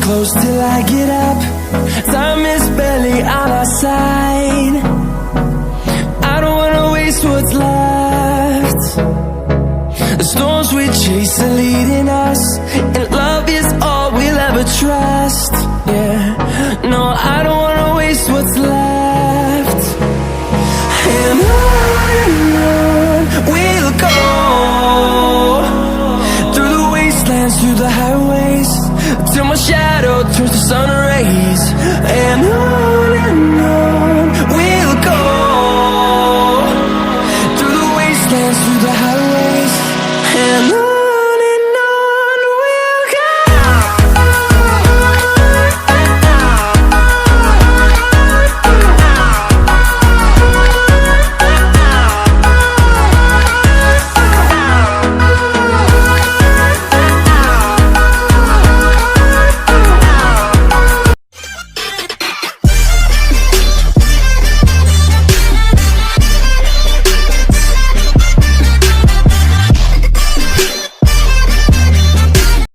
Close till I get up. Time is barely on our side. I don't wanna waste what's left. The storms we chase are leading us, and love is all we'll ever trust. Yeah, no, I don't wanna waste what's left. And on we'll go, through the wastelands, through the highways, till my shadow turns to sun rays. And on we'll go, through the wastelands, through the highways, and on.